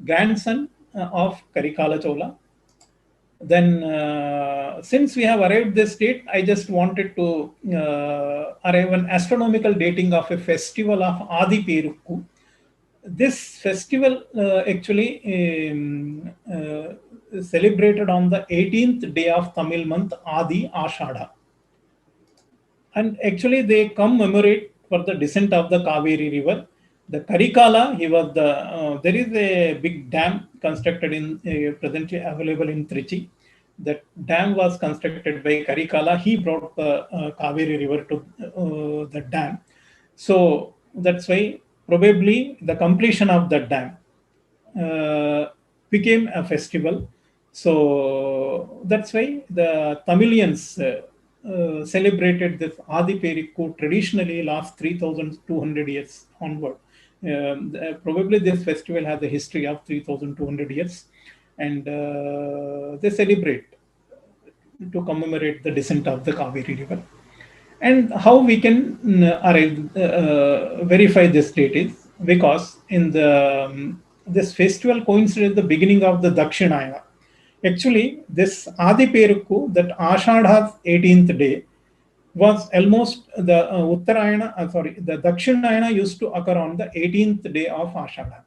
grandson of Karikala Chola. Then, since we have arrived this date, I just wanted to arrive an astronomical dating of a festival of Adi Perukku. This festival actually celebrated on the 18th day of Tamil month Adi Ashada. And actually they commemorate for the descent of the Kaveri river. The Karikala, he was the, there is a big dam constructed in, presently available in Trichy. That dam was constructed by Karikala. He brought the Kaveri river to the dam. So that's why probably the completion of the dam became a festival. So that's why the Tamilians celebrated this Adi Perikku traditionally last 3,200 years onward. Probably this festival has a history of 3,200 years, and they celebrate to commemorate the descent of the Kaveri river. And how we can verify this date is because in the this festival coincided the beginning of the Dakshinayana. Actually, this Adi Perukku, that Ashadha's 18th day, was almost the the Dakshinayana used to occur on the 18th day of Ashadha.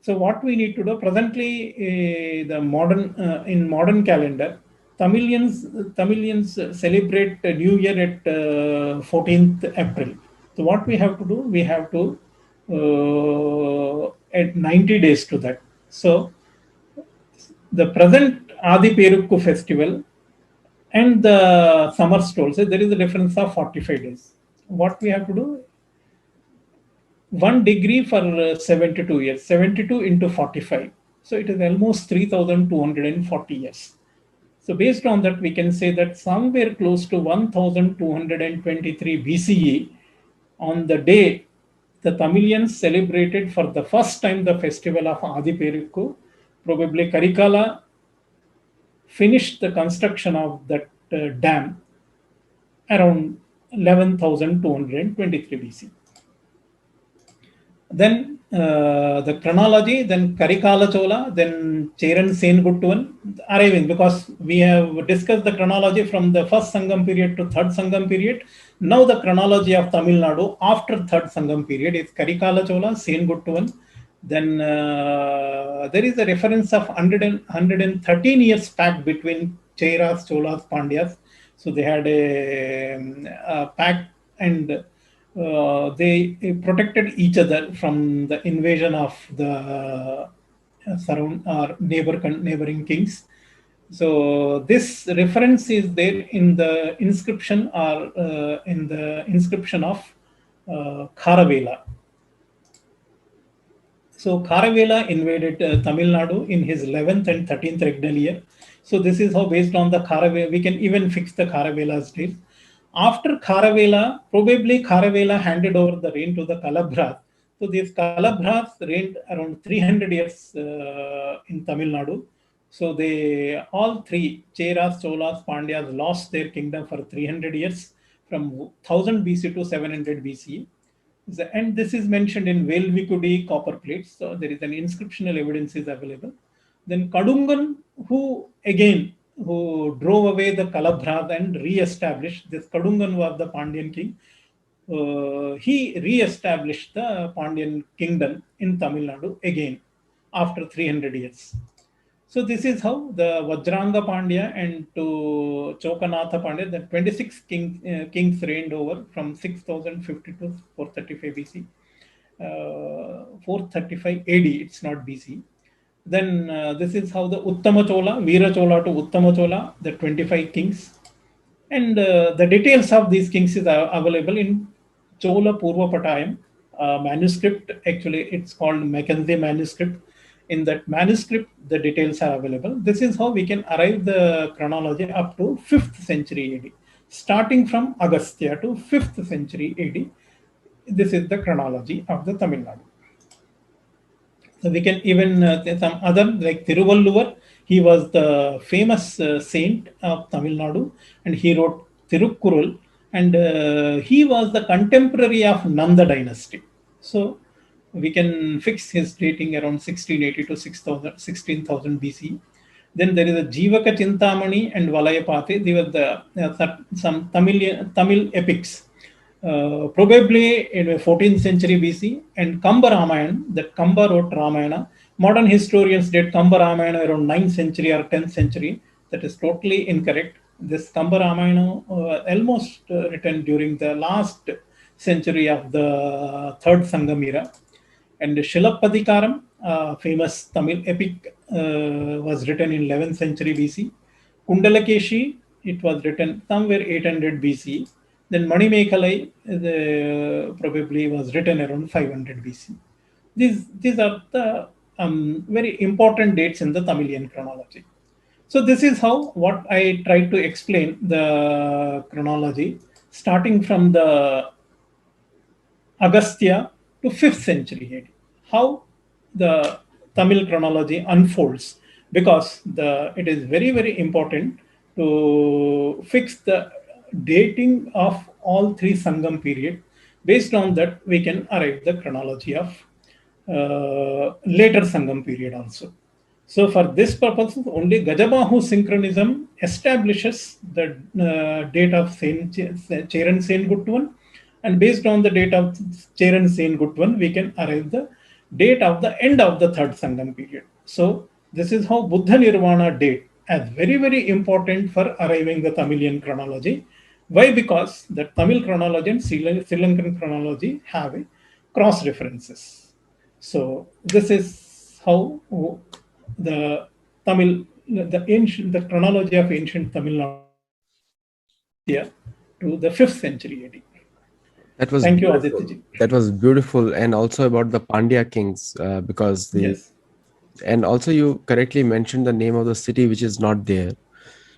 So what we need to do presently, the modern in modern calendar, Tamilians celebrate New Year at 14th April. So what we have to do, we have to add 90 days to that. So the present Adi Perukku festival and the summer solstice, there is a difference of 45 days. What we have to do, 1 degree for 72 years, 72 into 45. So it is almost 3,240 years. So based on that, we can say that somewhere close to 1,223 BCE, on the day the Tamilians celebrated for the first time the festival of Adi Perukku, probably Karikala finished the construction of that dam around 11,223 BC. Then the chronology, then Karikala Chola, then Cheran Sen Guttuvan arriving, because we have discussed the chronology from the first Sangam period to third Sangam period. Now the chronology of Tamil Nadu after third Sangam period is Karikala Chola, Sen Guttuvan. Then there is a reference of 113 years back between Chairas, Cholas, Pandyas. So they had a pact, and they protected each other from the invasion of the surround or neighboring kings. So this reference is there in the inscription, or in the inscription of Kharavela. So Kharavela invaded Tamil Nadu in his 11th and 13th regnal year. So this is how, based on the Kharavela, we can even fix the Kharavela's date. After Kharavela, probably Kharavela handed over the reign to the Kalabhras. So these Kalabhras reigned around 300 years in Tamil Nadu. So they all three, Cheras, Cholas, Pandyas, lost their kingdom for 300 years from 1000 BC to 700 BC. And this is mentioned in Velvikudi copper plates. So there is an inscriptional evidence is available. Then Kadungan, who drove away the Kalabhras and re-established, this Kadungan was the Pandyan king. He re-established the Pandyan kingdom in Tamil Nadu again after 300 years. So this is how the Vajranga Pandya and to Chokanatha Pandya, the 26 kings reigned over from 6050 to 435 BC. 435 AD, it's not BC. Then this is how the Uttama Chola, Veera Chola to Uttama Chola, the 25 kings. And the details of these kings is available in Chola Purva Patayam manuscript. Actually, it's called Mackenzie manuscript. In that manuscript, the details are available. This is how we can arrive the chronology up to 5th century AD. Starting from Agastya to 5th century AD, this is the chronology of the Tamil Nadu. So we can even some other like Thiruvalluvar. He was the famous saint of Tamil Nadu, and he wrote Tirukkural, and he was the contemporary of Nanda dynasty. So we can fix his dating around 1680 to 6000, 16,000 BC. Then there is a Jivaka Chintamani and Valayapati. They were the some Tamil epics. Probably in the 14th century BC, and Kamba Ramayana, that Kamba wrote Ramayana. Modern historians date Kamba Ramayana around 9th century or 10th century. That is totally incorrect. This Kamba Ramayana almost written during the last century of the third Sangam era. And Shilappadikaram, famous Tamil epic, was written in 11th century BC. Kundalakeshi, it was written somewhere 800 BC. Then Manimekhalai probably was written around 500 BC. These are the very important dates in the Tamilian chronology. So this is how what I tried to explain the chronology, starting from the Agastya to 5th century AD. How the Tamil chronology unfolds, because it is very, very important to fix the dating of all three Sangam period. Based on that, we can arrive the chronology of later Sangam period also. So for this purpose, only Gajabahu synchronism establishes the date of Cheran Senguttuvan, and based on the date of Cheran Senguttuvan, we can arrive the date of the end of the third Sangam period. So this is how Buddha Nirvana date as very, very important for arriving the Tamilian chronology. Why? Because the Tamil chronology and Sri Lankan chronology have cross references. So this is how the the chronology of ancient Tamil Nadu to the 5th century AD. That was Thank you, beautiful. Aditya. That was beautiful, and also about the Pandya kings, because Yes. and also you correctly mentioned the name of the city which is not there.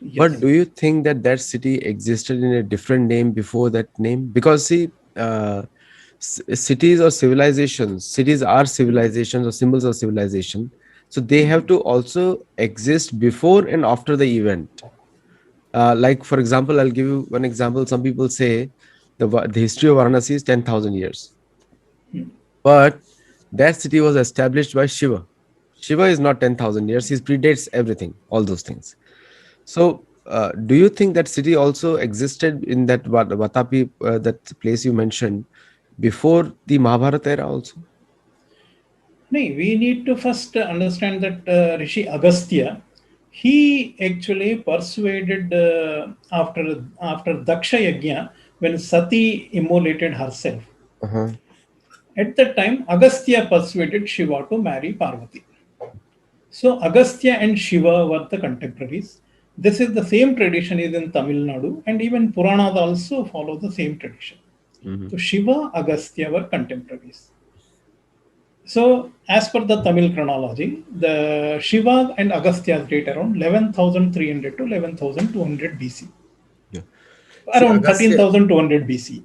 Yes. But do you think that that city existed in a different name before that name? Because see, cities or civilizations, cities are civilizations or symbols of civilization. So they have to also exist before and after the event. Like for example, I'll give you one example. Some people say the history of Varanasi is 10,000 years, but that city was established by Shiva. Shiva is not 10,000 years. He predates everything, all those things. So, do you think that city also existed in that Vatapi, that place you mentioned, before the Mahabharata era also? No, we need to first understand that Rishi Agastya, he actually persuaded after Daksha Yajna, when Sati immolated herself. Uh-huh. At that time, Agastya persuaded Shiva to marry Parvati. So Agastya and Shiva were the contemporaries. This is the same tradition is in Tamil Nadu, and even Puranas also follow the same tradition. Mhm. So Shiva, Agastya were contemporaries. So as per the Tamil chronology, the Shiva and Agastya's date around 11,300 to 11,200 BC, Yeah. See, around Agastya, 13,200 BC.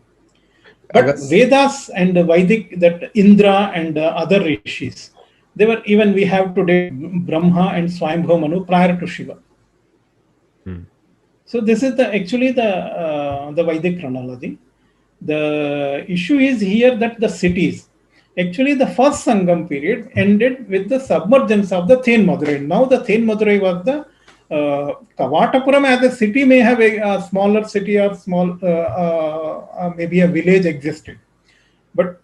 But Agast, Vedas and Vedic, that Indra and other rishis, they were, even we have today Brahma and Swayambhu Manu prior to Shiva. Hmm. So this is the Vedic chronology. The issue is here that the cities, actually the first Sangam period ended with the submergence of the Then Madurai. Now the Then Madurai was the Kavatapuram as a city may have a smaller city or small maybe a village existed, but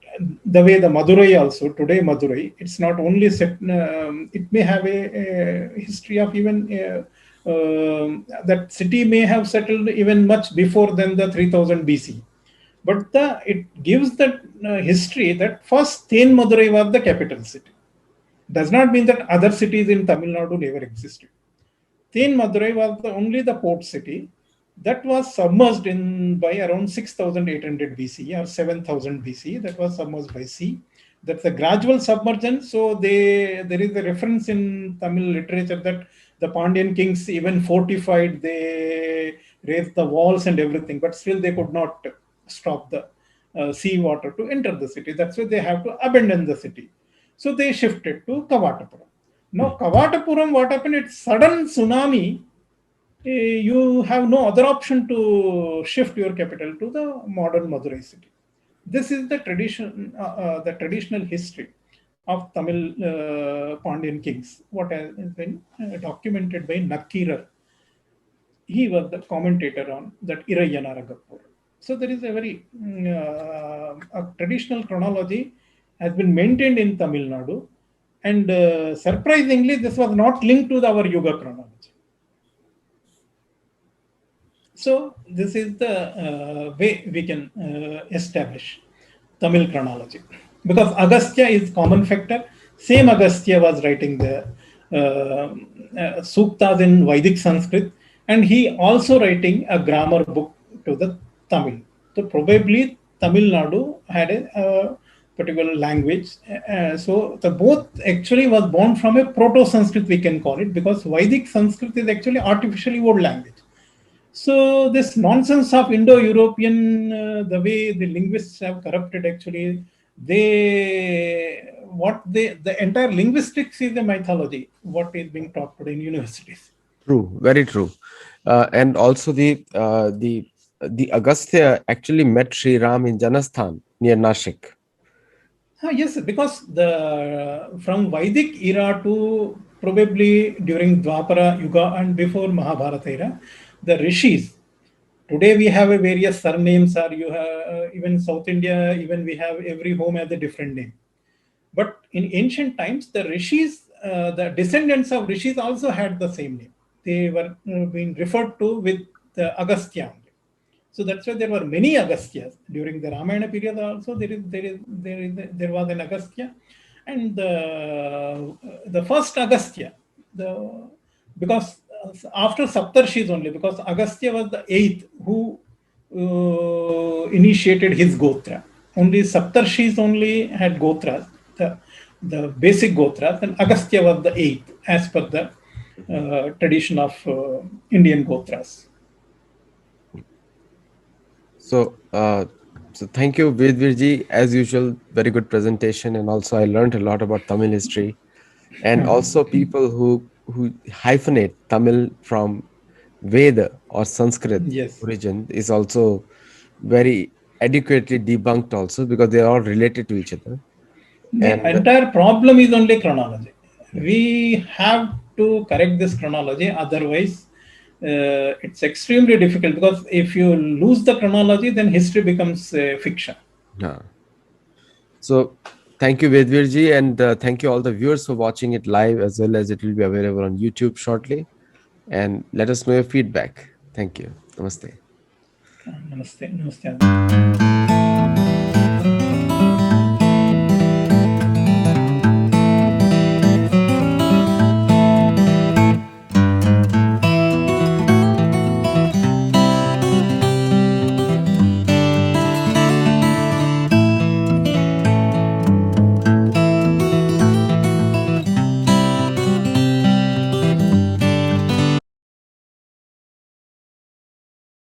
the way the Madurai also today Madurai, it's not only set. It may have a history of even that city may have settled even much before than the 3000 BC. But it gives that history that first Then Madurai was the capital city. Does not mean that other cities in Tamil Nadu never existed. Then Madurai was only the port city that was submerged in by around 6,800 BC or 7,000 BC. That was submerged by sea. That's a gradual submergence. So there is a reference in Tamil literature that the Pandyan kings even fortified, they raised the walls and everything, but still they could not stop the sea water to enter the city. That's why they have to abandon the city. So they shifted to Kavatapuram. Now, Kavatapuram, what happened? It's sudden tsunami. You have no other option to shift your capital to the modern Madurai city. This is the traditional history of Tamil Pandyan kings. What has been documented by Nakirar. He was the commentator on that Irayanaragapur. So there is a very a traditional chronology has been maintained in Tamil Nadu, and surprisingly, this was not linked to our Yuga chronology. So this is the way we can establish Tamil chronology, because Agastya is common factor. Same Agastya was writing the suktas in Vedic Sanskrit, and he also writing a grammar book to the Tamil. So probably Tamil Nadu had a particular language. So the both actually was born from a Proto Sanskrit, we can call it, because Vedic Sanskrit is actually artificially old language. So this nonsense of Indo-European, the way the linguists have corrupted, actually, the entire linguistics is a mythology. What is being taught today in universities? True, very true. And also the Agastya actually met Sri Ram in Janasthan near Nashik. Yes, because the from Vedic era to probably during Dwapara Yuga and before Mahabharata era, the rishis. Today we have a various surnames, or you have even South India, even we have every home has a different name. But in ancient times, the rishis, the descendants of rishis also had the same name. They were being referred to with the Agastya only. So that's why there were many Agastyas during the Ramayana period. Also, there was an Agastya, and the first Agastya, the because after Saptarshis only, because Agastya was the eighth who initiated his Gotra. Only Saptarshis only had Gotras, the basic Gotras, and Agastya was the eighth as per the tradition of Indian Gotras. So thank you, Vedvirji. As usual, very good presentation, and also I learned a lot about Tamil history, and also people who hyphenate Tamil from Veda or Sanskrit Yes. origin is also very adequately debunked also, because they are all related to each other. The And entire problem is only chronology. yeah, We have to correct this chronology, otherwise, it's extremely difficult, because if you lose the chronology, then history becomes fiction. yeah. So thank you, Vedvirji, and thank you all the viewers for watching it live, as well as it will be available on YouTube shortly. and let us know your feedback. Thank you. Namaste. Namaste. Namaste.